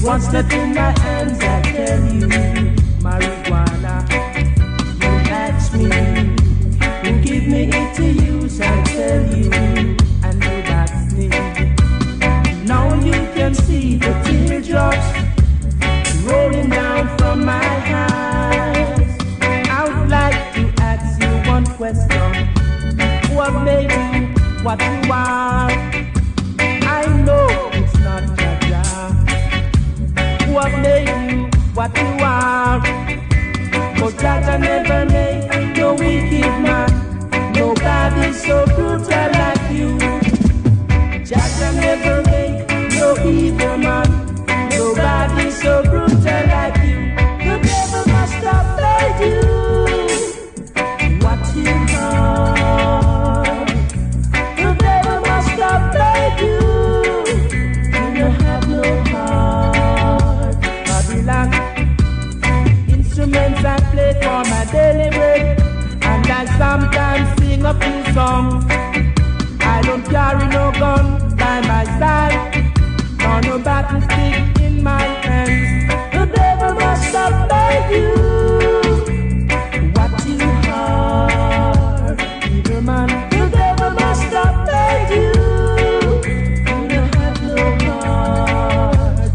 What's left in my hands, I tell you, marijuana. You ask me, who give me it to use, I tell you, and you that's me. Now you can see the teardrops rolling down from my eyes. I would like to ask you one question. What made you what you are? I know it's not Jaja. What made you what you are? Cause Jaja never made no wicked man. Nobody's so brutal like you. Jaja never made no evil man. Nobody's so brutal like you. The devil must have made you what you are. The devil must have made you. You don't have no heart. Babylon. Instruments I play for my daily bread, and I sometimes sing a few songs. I don't carry no gun by my side, nor no battle stick in my hands. The devil must have made you what you are, evil man. The devil must have made you. You don't have no heart.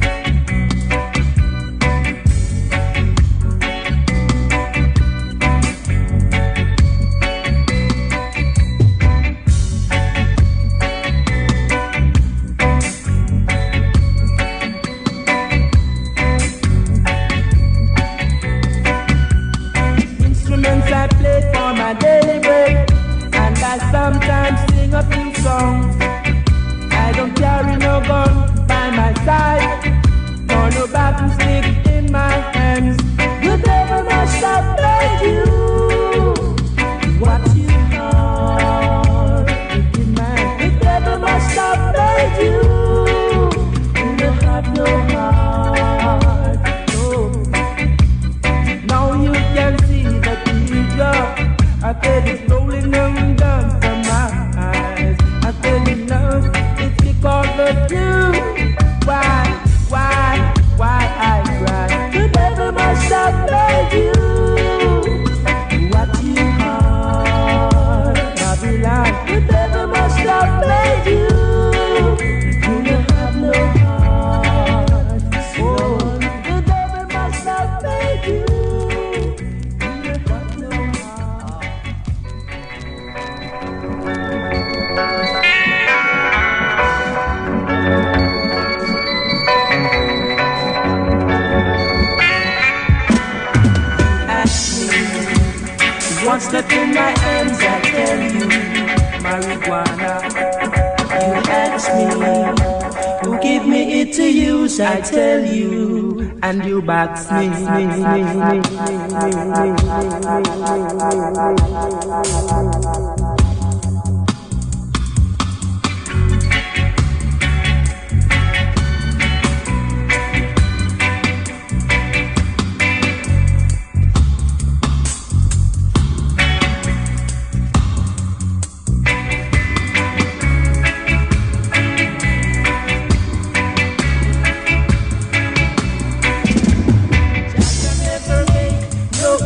Instruments I play for my daily bread, and I sometimes sing a few songs. I don't carry no gun by my side, nor no battle stick in my hands. The devil must have made you what you are, wicked man. The devil must have made you. You don't have no heart. No. Now you can see the teardrop. I feel it rolling down from my eyes. I feel it now. It's because of you. Why I cry? The devil must have made you what you are, Babylon. The devil must have made you. You don't have no heart. Oh, the devil must have made you. You don't have no heart. Ask me what's left in my hands, I tell you, marijuana. You ask me who give me it to use, I tell you, and you box me.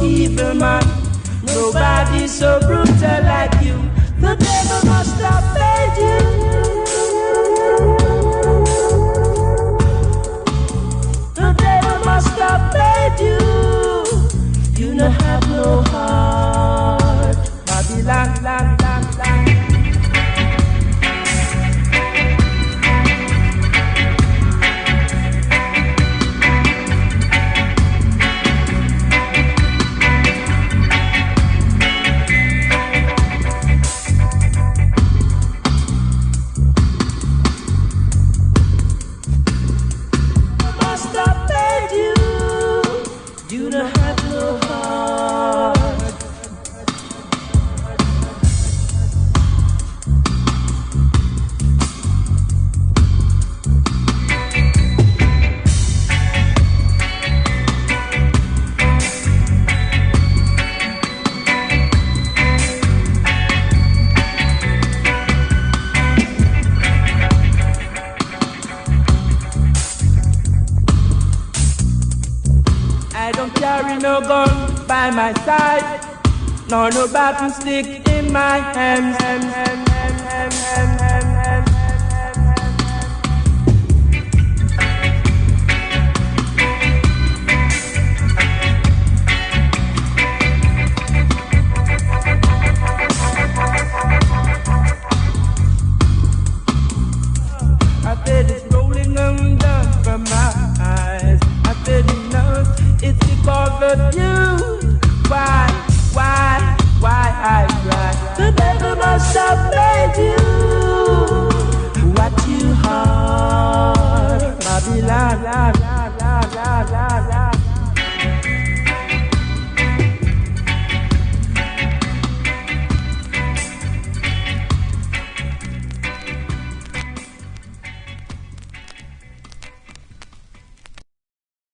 Evil man, nobody's so brutal like you. no gun by my side, nor no battle stick in my hands. I feel it's rolling under from my eyes. I feel enough, it's because of you. Why I cry? The devil must have made you.